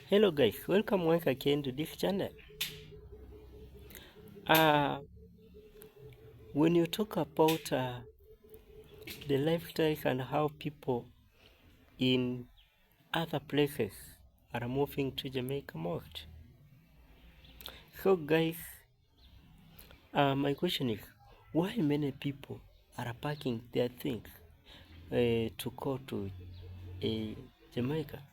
Hello guys, welcome once again to this channel. When you talk about the lifestyles and how people in other places are moving to Jamaica most. So guys, my question is, why many people are packing their things to go to Jamaica?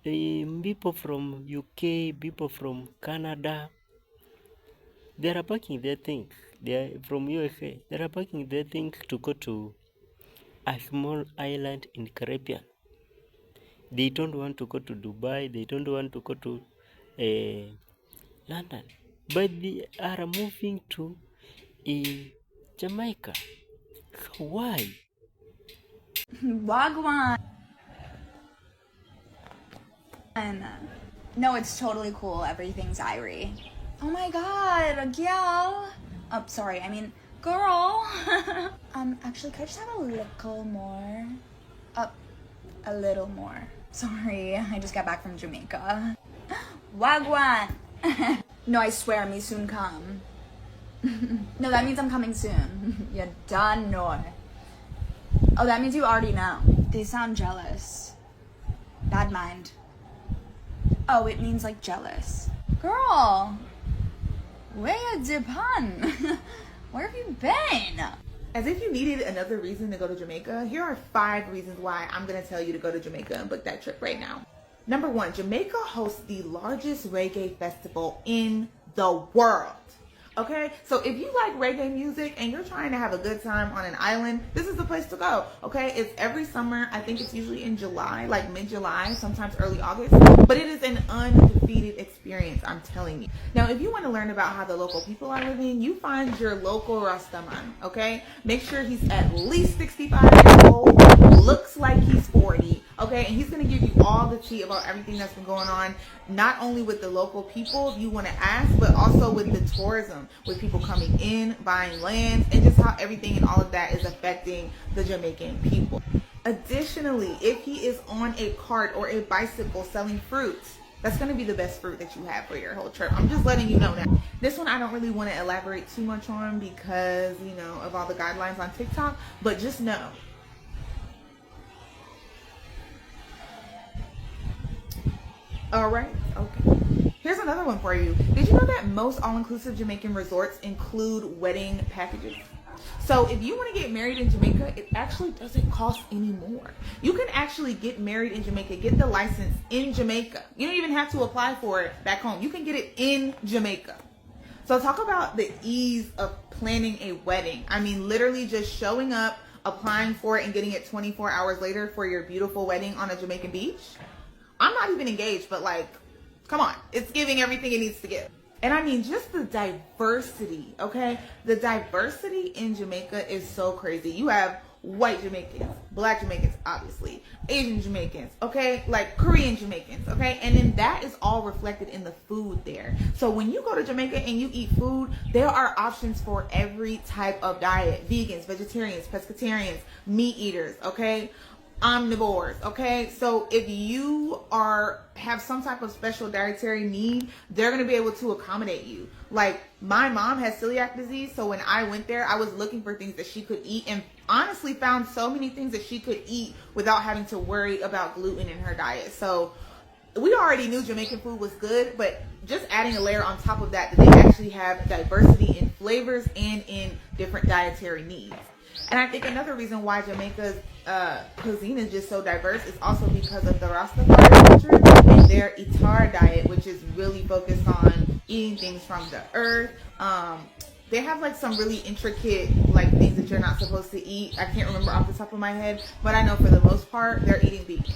People from UK, people from Canada, they are packing their things. They are from USA. They are packing their things to go to a small island in Caribbean. They don't want to go to Dubai. They don't want to go to London, but they are moving to Jamaica. So why? Wagwan. No, it's totally cool. Everything's Irie. Oh my god, gal. Oh, sorry, I mean, girl. Actually, could I just have a little more? A little more. Sorry, I just got back from Jamaica. Wagwan. No, I swear, me soon come. No, that means I'm coming soon. You done know. Oh, that means you already know. They sound jealous. Bad mind. Oh, it means like jealous. Girl, where you dipun? Where have you been? As if you needed another reason to go to Jamaica, here are 5 reasons why I'm going to tell you to go to Jamaica and book that trip right now. Number 1, Jamaica hosts the largest reggae festival in the world. Okay, so if you like reggae music and you're trying to have a good time on an island, this is the place to go. Okay, it's every summer. I think it's usually in July, like mid-July, sometimes early August. But it is an undefeated experience, I'm telling you. Now, if you want to learn about how the local people are living, you find your local Rastaman. Okay, make sure he's at least 65 years old, looks like he's 40. Okay, and he's going to give you all the tea about everything that's been going on, not only with the local people, if you want to ask, but also with the tourism, with people coming in, buying land, and just how everything and all of that is affecting the Jamaican people. Additionally, if he is on a cart or a bicycle selling fruits, that's going to be the best fruit that you have for your whole trip. I'm just letting you know now. This one I don't really want to elaborate too much on because, you know, of all the guidelines on TikTok, but just know. All right, okay. Here's another one for you. Did you know that most all-inclusive Jamaican resorts include wedding packages? So if you want to get married in Jamaica, it actually doesn't cost any more. You can actually get married in Jamaica, get the license in Jamaica. You don't even have to apply for it back home. You can get it in Jamaica. So talk about the ease of planning a wedding. I mean, literally just showing up, applying for it, and getting it 24 hours later for your beautiful wedding on a Jamaican beach. I'm not even engaged, but like, come on. It's giving everything it needs to give. And I mean, just the diversity, okay? The diversity in Jamaica is so crazy. You have white Jamaicans, black Jamaicans, obviously, Asian Jamaicans, okay? Like Korean Jamaicans, okay? And then that is all reflected in the food there. So when you go to Jamaica and you eat food, there are options for every type of diet. Vegans, vegetarians, pescatarians, meat eaters, okay? Omnivores, okay? So if you have some type of special dietary need, they're going to be able to accommodate you. Like, my mom has celiac disease, so when I went there, I was looking for things that she could eat and honestly found so many things that she could eat without having to worry about gluten in her diet. So we already knew Jamaican food was good, but just adding a layer on top of that they actually have diversity in flavors and in different dietary needs. And I think another reason why Jamaica's cuisine is just so diverse is also because of the Rastafari culture and their Itar diet, which is really focused on eating things from the earth. They have like some really intricate like things that you're not supposed to eat. I can't remember off the top of my head, but I know for the most part they're eating vegan.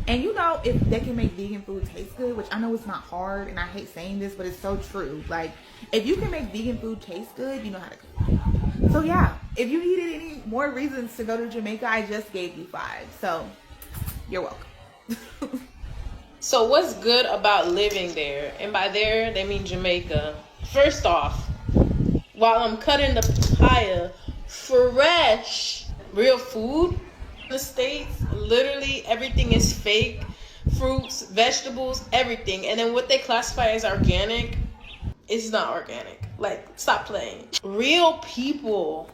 And you know, if they can make vegan food taste good, which I know it's not hard, and I hate saying this, but it's so true. Like, if you can make vegan food taste good, you know how to cook. So yeah, if you needed any more reasons to go to Jamaica, I just gave you 5. So you're welcome. So what's good about living there? And by there, they mean Jamaica. First off, while I'm cutting the papaya, fresh, real food in the States, literally everything is fake. fruits, vegetables, everything. And then what they classify as organic is not organic. Like, stop playing. Real people.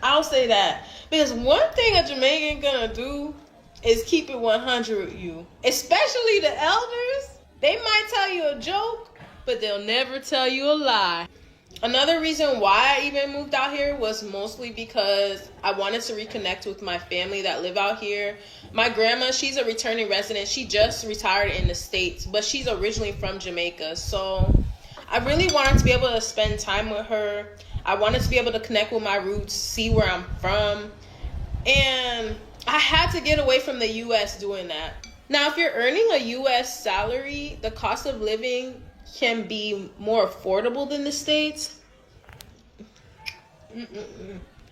I'll say that. Because one thing a Jamaican gonna do is keep it 100 with you. Especially the elders. They might tell you a joke, but they'll never tell you a lie. Another reason why I even moved out here was mostly because I wanted to reconnect with my family that live out here. My grandma, she's a returning resident. She just retired in the States, but she's originally from Jamaica. So I really wanted to be able to spend time with her. I wanted to be able to connect with my roots, see where I'm from. And I had to get away from the U.S. doing that. Now, if you're earning a U.S. salary, the cost of living can be more affordable than the States.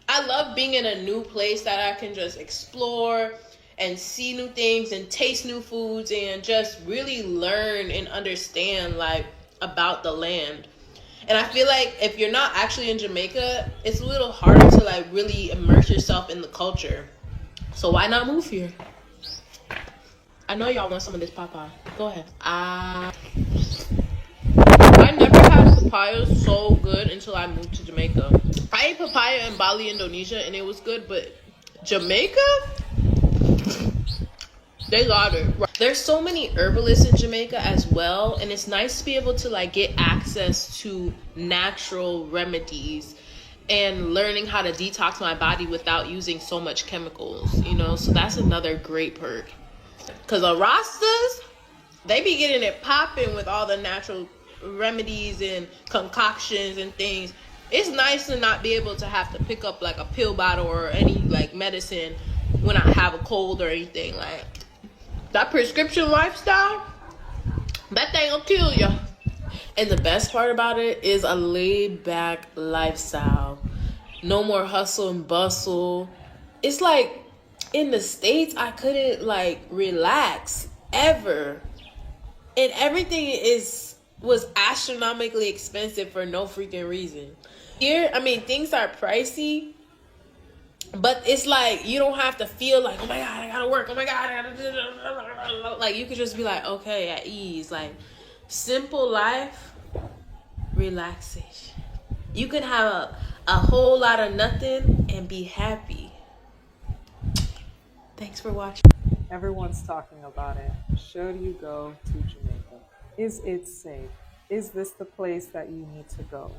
I love being in a new place that I can just explore and see new things and taste new foods and just really learn and understand like about the land. And I feel like if you're not actually in Jamaica, it's a little harder to like really immerse yourself in the culture. So why not move here? I know y'all want some of this papa. Go ahead. I never had papaya so good until I moved to Jamaica. I ate papaya in Bali, Indonesia, and it was good, but Jamaica, they got it. There's so many herbalists in Jamaica as well, and it's nice to be able to like get access to natural remedies and learning how to detox my body without using so much chemicals, you know? So that's another great perk. Because the Rastas, they be getting it popping with all the natural remedies and concoctions and things. It's nice to not be able to have to pick up like a pill bottle or any like medicine when I have a cold or anything. Like that prescription lifestyle, that thing will kill you. And the best part about it is a laid back lifestyle. No more hustle and bustle. It's like in the States, I couldn't like relax ever. And everything was astronomically expensive for no freaking reason. Here, I mean, things are pricey, but it's like you don't have to feel like, oh my God, I gotta work. Oh my God, I gotta... Like, you could just be like, okay, at ease. Like, simple life, relaxation. You can have a whole lot of nothing and be happy. Thanks for watching. Everyone's talking about it. Should you go to Jamaica? Is it safe? Is this the place that you need to go?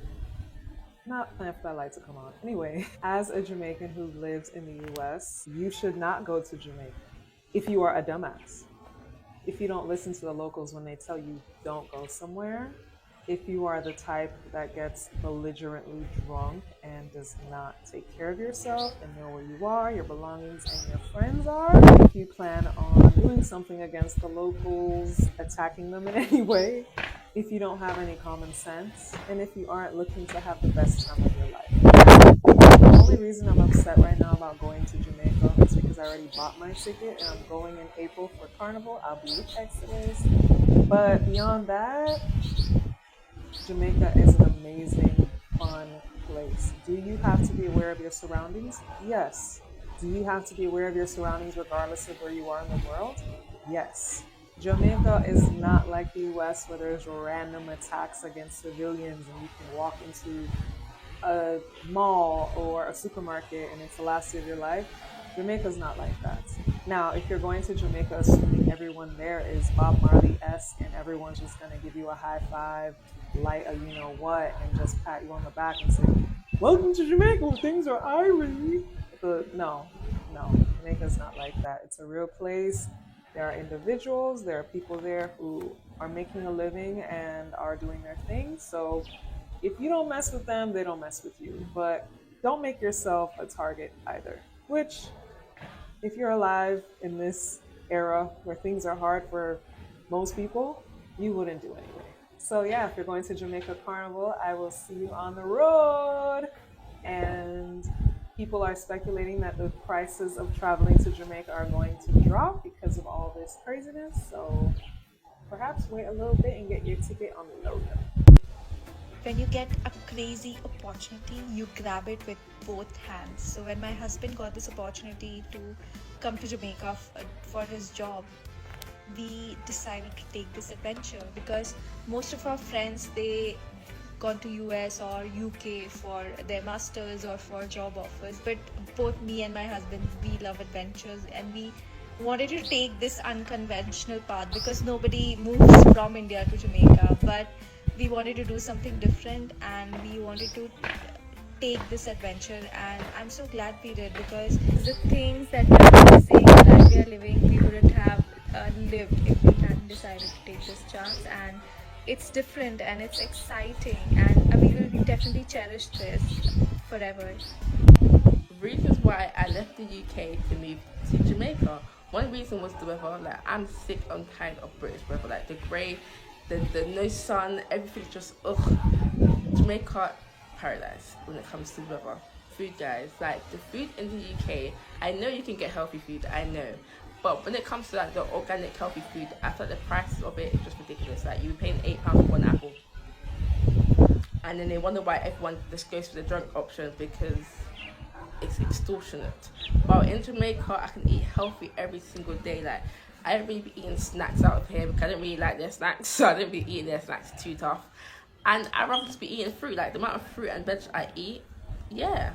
Not plan for that light to come on. Anyway, as a Jamaican who lives in the US, you should not go to Jamaica if you are a dumbass. If you don't listen to the locals when they tell you don't go somewhere, if you are the type that gets belligerently drunk and does not take care of yourself and know where you are, your belongings, and your friends are, if you plan on doing something against the locals, attacking them in any way, if you don't have any common sense, and if you aren't looking to have the best time of your life. The only reason I'm upset right now about going to Jamaica is because I already bought my ticket and I'm going in April for Carnival. I'll be with Exodus. But beyond that, Jamaica is an amazing, fun place. Do you have to be aware of your surroundings? Yes. Do you have to be aware of your surroundings regardless of where you are in the world? Yes. Jamaica is not like the US where there's random attacks against civilians and you can walk into a mall or a supermarket and it's the last day of your life. Jamaica's not like that. Now, if you're going to Jamaica assuming everyone there is Bob Marley-esque and everyone's just going to give you a high five, light a you know what, and just pat you on the back and say, welcome to Jamaica where things are irie. No, Jamaica's not like that. It's a real place. There are individuals, there are people there who are making a living and are doing their thing. So if you don't mess with them, they don't mess with you. But don't make yourself a target either, which if you're alive in this era where things are hard for most people, you wouldn't do anyway. So yeah, if you're going to Jamaica Carnival, I will see you on the road. And people are speculating that the prices of traveling to Jamaica are going to drop because of all this craziness. So perhaps wait a little bit and get your ticket on the low. When you get a crazy opportunity, you grab it with both hands. So when my husband got this opportunity to come to Jamaica for his job, we decided to take this adventure because most of our friends, they gone to US or UK for their masters or for job offers, but both me and my husband, we love adventures, and we wanted to take this unconventional path because nobody moves from India to Jamaica, but we wanted to do something different and we wanted to take this adventure, and I'm so glad we did because the things that we are facing, the life we are living, we wouldn't have lived if we hadn't decided to take this chance. And it's different and it's exciting, and we will definitely cherish this forever. Reasons why I left the UK to move to Jamaica. One reason was the weather. Like, I'm sick and tired of British weather. Like the grey, the no sun, everything's just ugh. Jamaica, paradise when it comes to weather. Food, guys, like the food in the UK, I know you can get healthy food, I know, but when it comes to like the organic healthy food, I feel like the price of it is just ridiculous. Like you're paying £8 for one apple, and then they wonder why everyone just goes for the drunk option because it's extortionate. While in Jamaica, I can eat healthy every single day. Like I don't really be eating snacks out of here because I don't really like their snacks, so I don't be eating their snacks too tough. And I'd rather just be eating fruit. Like the amount of fruit and veg I eat, yeah.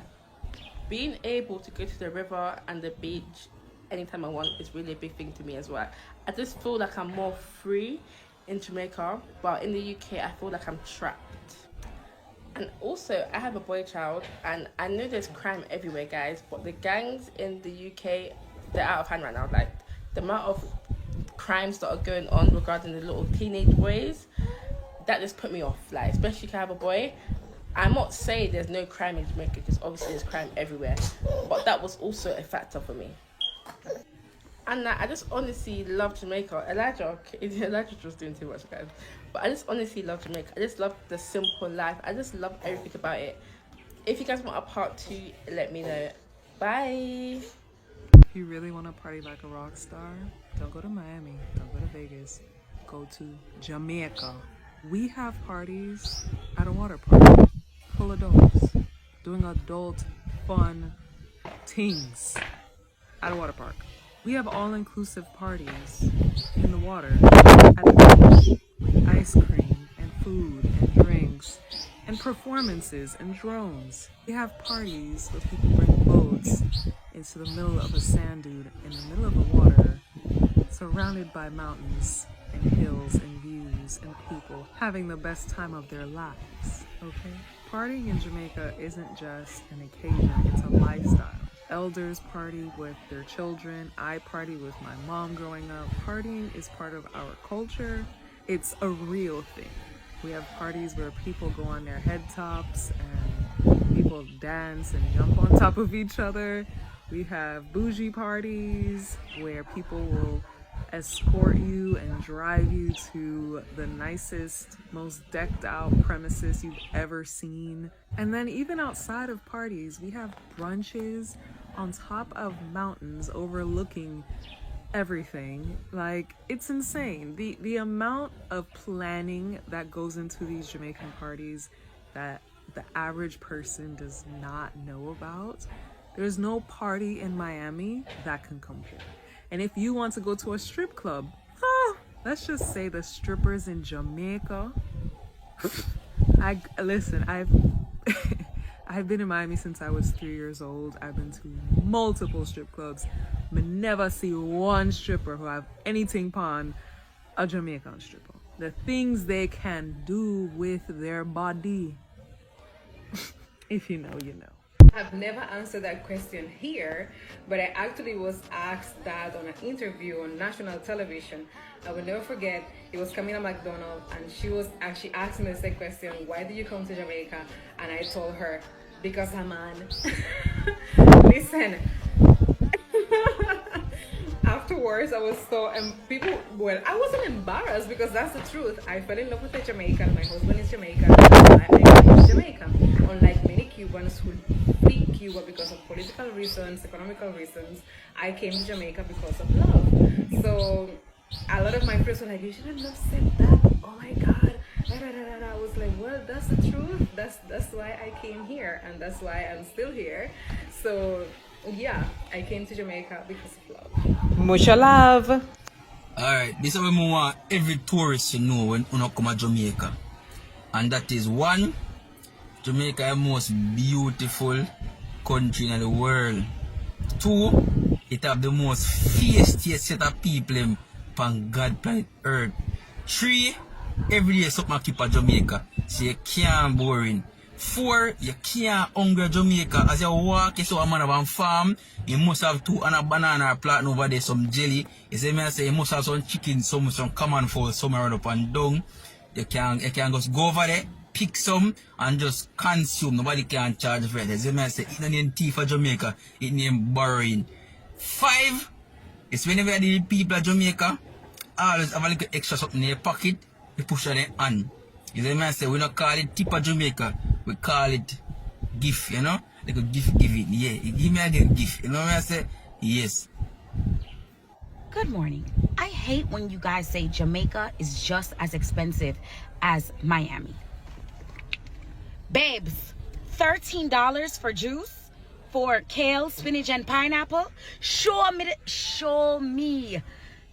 Being able to go to the river and the beach anytime I want is really a big thing to me as well. I just feel like I'm more free in Jamaica, but in the UK I feel like I'm trapped. And also, I have a boy child, and I know there's crime everywhere, guys, but the gangs in the UK, they're out of hand right now. Like the amount of crimes that are going on regarding the little teenage boys, that just put me off. Like, especially if I have a boy. I'm not saying there's no crime in Jamaica because obviously there's crime everywhere, but that was also a factor for me. And I just honestly love Jamaica. Elijah just doing too much, guys. But I just honestly love Jamaica. I just love the simple life. I just love everything about it. If you guys want a part 2, let me know. Bye. If you really want to party like a rock star, don't go to Miami, don't go to Vegas, go to Jamaica. We have parties at a water park, full adults, doing adult fun things at a water park. We have all-inclusive parties in the water at the beach with ice cream and food and drinks and performances and drones. We have parties where people bring boats into the middle of a sand dune in the middle of the water, surrounded by mountains and hills and views and people having the best time of their lives, okay? Partying in Jamaica isn't just an occasion, it's a lifestyle. Elders party with their children. I party with my mom growing up. Partying is part of our culture. It's a real thing. We have parties where people go on their head tops and people dance and jump on top of each other. We have bougie parties where people will escort you and drive you to the nicest, most decked out premises you've ever seen. And then even outside of parties, we have brunches on top of mountains overlooking everything. Like, it's insane. The amount of planning that goes into these Jamaican parties that the average person does not know about. There's no party in Miami that can compare. And if you want to go to a strip club, let's just say the strippers in Jamaica. I've I've been in Miami since I was 3 years old. I've been to multiple strip clubs, but never see one stripper who have anything upon a Jamaican stripper. The things they can do with their body. If you know, you know. I've never answered that question here, but I actually was asked that on an interview on national television. I will never forget, it was Camila McDonald, and she was actually asking me the same question, why did you come to Jamaica? And I told her, because I'm on. Listen, afterwards I was so, and I wasn't embarrassed because that's the truth. I fell in love with a Jamaican, my husband is Jamaican, I came to Jamaica. Unlike many Cubans who flee Cuba because of political reasons, economical reasons, I came to Jamaica because of love. So a lot of my friends were like, you shouldn't have said that, oh my god. I was like, well, that's the truth. That's why I came here, and that's why I'm still here. So yeah, I came to Jamaica because of love. Mucha love. Alright, this is what we want every tourist to know when you come to Jamaica. And that is one, Jamaica is the most beautiful country in the world. Two, it have the most fiercest set of people on God planet Earth. Three, every day something keep at Jamaica. So you can't boring. Four, you can't hungry Jamaica. As you walk, you saw a man of a farm, you must have two and a banana plant over there, some jelly. You see me I say you must have some chicken, some common food, some around up and down. You can just go over there, pick some and just consume. Nobody can charge for it. You see me I say it name tea for Jamaica, it name borrowing. Five, it's whenever the people of Jamaica always have a little extra something in your pocket, you push on their hand. You see me I say we don't call it tip of Jamaica, we call it gift, you know? Like a gift giving. Yeah, you give me again gift. You know what I say? Yes. Good morning. I hate when you guys say Jamaica is just as expensive as Miami. Babes, $13 for juice, for kale, spinach, and pineapple? Show me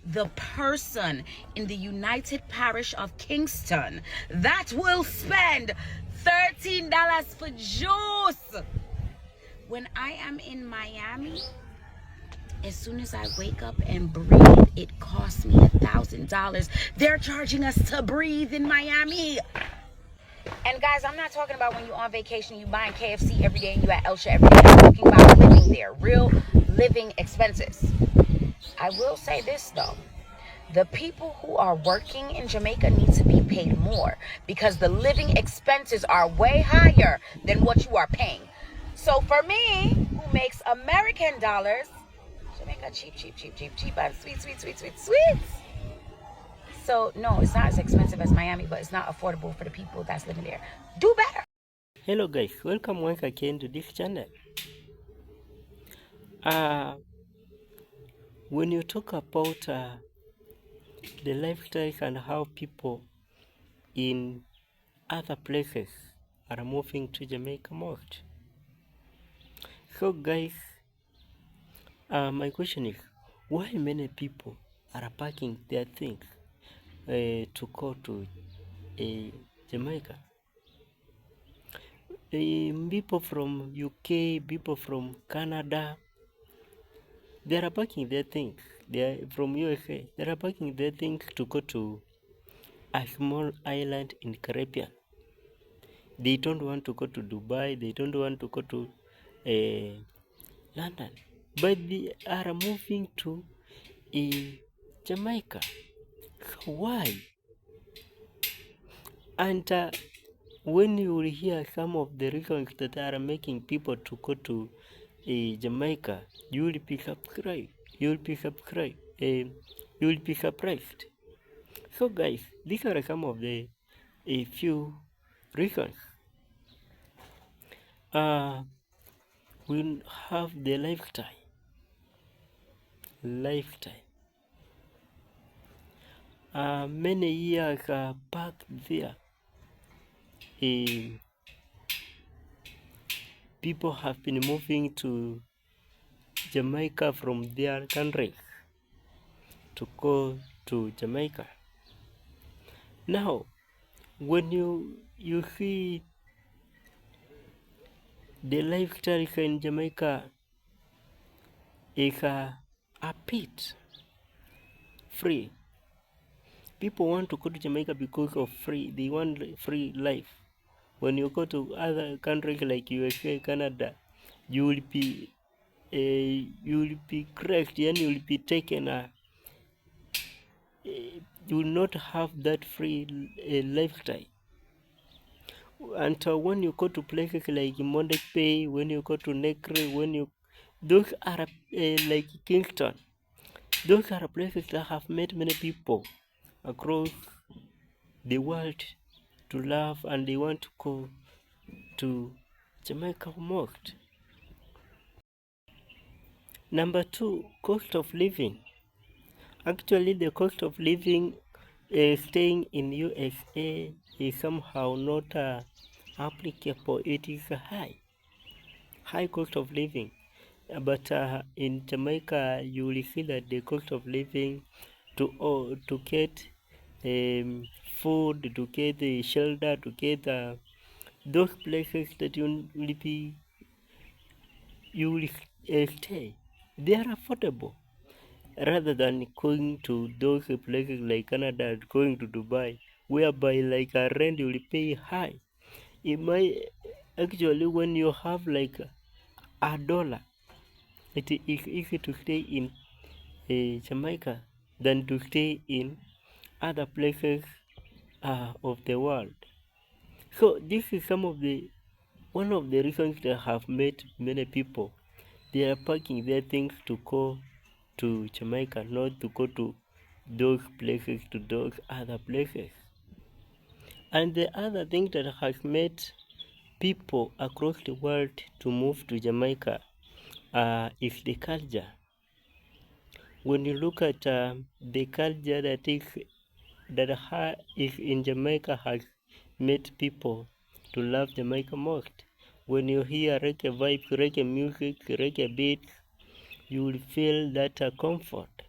the person in the United Parish of Kingston that will spend $13 for juice. When I am in Miami, as soon as I wake up and breathe, it costs me $1,000. They're charging us to breathe in Miami. And guys, I'm not talking about when you're on vacation, you buying KFC every day and you at Elsha every day. I'm talking about living there, real living expenses. I will say this though. The people who are working in Jamaica need to be paid more because the living expenses are way higher than what you are paying. So for me, who makes American dollars, Jamaica cheap, and sweet. So no, it's not as expensive as Miami, but it's not affordable for the people that's living there. Do better. Hello guys, welcome once again to this channel. When you talk about the lifestyle and how people in other places are moving to Jamaica most. So guys, my question is, why many people are packing their things to go to Jamaica? People from UK, people from Canada, they are packing their things. They are from USA. They are packing their things to go to a small island in Caribbean. They don't want to go to Dubai. They don't want to go to London, but they are moving to Jamaica. So why? And when you will hear some of the reasons that are making people to go to Jamaica, you will be surprised. You will be surprised. So guys, these are some of the few reasons. We have the lifestyle. Many years back there, people have been moving to Jamaica from their countries to go to Jamaica. Now, when you see the lifestyle in Jamaica is a bit free. People want to go to Jamaica because of free. They want free life. When you go to other countries like USA, Canada, you will be cracked and you will be taken. You will not have that free lifestyle. And when you go to places like Monday Bay, when you go to Negri, those are like Kingston. Those are places that have made many people across the world to love, and they want to go to Jamaica most. Number two, cost of living. Actually, the cost of living staying in USA is somehow not applicable. It is a high cost of living. But in Jamaica, you will see that the cost of living to get food, to get shelter, to get those places that you will stay. They are affordable rather than going to those places like Canada, going to Dubai, whereby like a rent you will pay high. It might actually, when you have like $1, it is easy to stay in Jamaica than to stay in other places of the world. So this is one of the reasons that have made many people, they are packing their things to go to Jamaica, not to go to those places, to those other places. And the other thing that has made people across the world to move to Jamaica is the culture. When you look at the culture that is in Jamaica has made people to love Jamaica most. When you hear reggae vibes, reggae music, reggae beats, you will feel that comfort.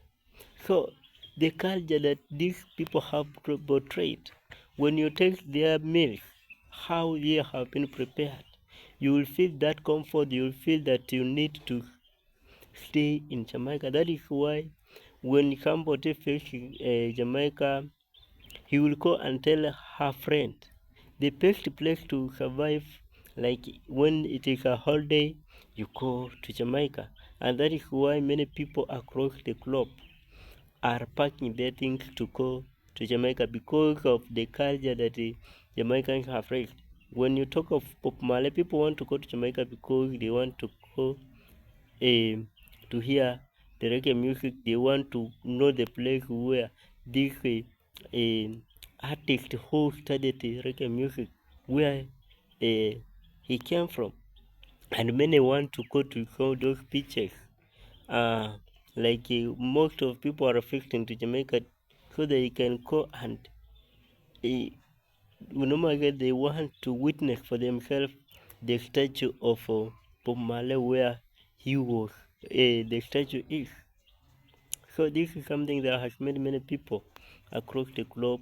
So the culture that these people have portrayed, when you taste their meals, how they have been prepared, you will feel that comfort, you will feel that you need to stay in Jamaica. That is why when somebody visits Jamaica, he will go and tell her friend, the best place to survive, like when it is a holiday, you go to Jamaica. And that is why many people across the globe are packing their things to go to Jamaica because of the culture that the Jamaicans have raised. When you talk of Pop Marley, people want to go to Jamaica because they want to go to hear the reggae music. They want to know the place where this artist who studied the reggae music, where he came from. And many want to go to those beaches. Most of people are affecting to Jamaica so they can go and normally they want to witness for themselves the statue of Bob Marley where he was. The statue is. So this is something that has made many people across the globe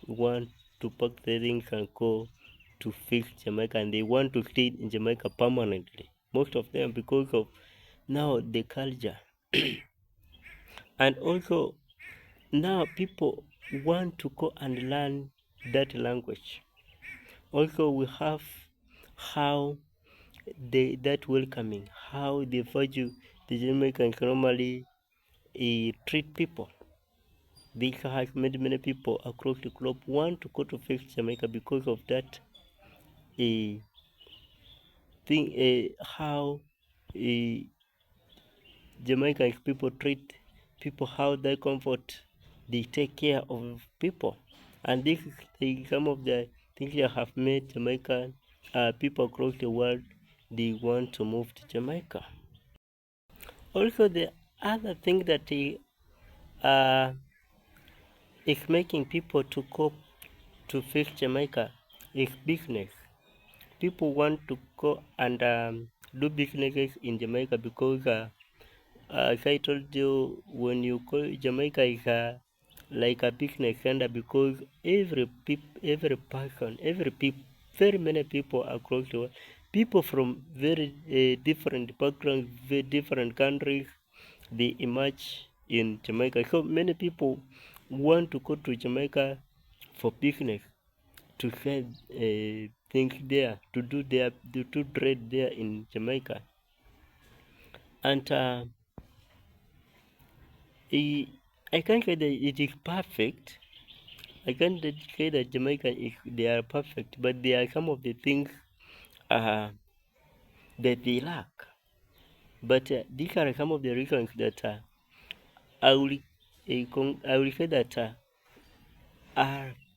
want to pack their things and go to fix Jamaica, and they want to stay in Jamaica permanently. Most of them because of now the culture. And also now people want to go and learn that language. Also we have how that welcoming, how the Jamaicans normally treat people. This has made many people across the globe want to go to fix Jamaica because of that how Jamaican people treat people, how they comfort, they take care of people. And this is some of the things that have made Jamaican people across the world, they want to move to Jamaica. Also, the other thing that uh, is making people to go to fix Jamaica is business. People want to go and do businesses in Jamaica because as I told you, when you go Jamaica is like a business center because very many people across the world, people from very different backgrounds, very different countries, they emerge in Jamaica. So many people want to go to Jamaica for business, to sell things there, to do trade there in Jamaica. And I can't say that it is perfect. I can't say that they are perfect, but there are some of the things that they lack. But these are some of the reasons that I will say that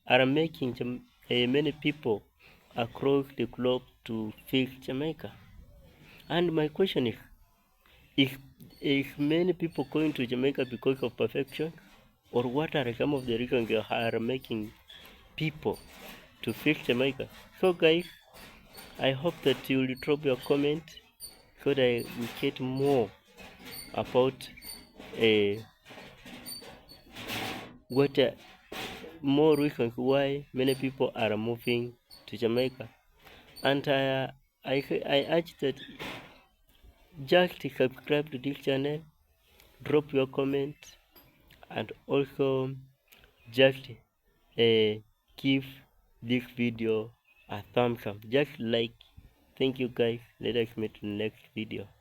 are making many people across the globe to fix Jamaica. And my question is many people going to Jamaica because of perfection? Or what are some of the reasons that are making people to fix Jamaica? So guys, I hope that you will drop your comment so that we get more about what more reasons why many people are moving to Jamaica. And I urge that just subscribe to this channel, drop your comments, and also just give this video a thumbs up. Just like. Thank you guys. Let us meet in the next video.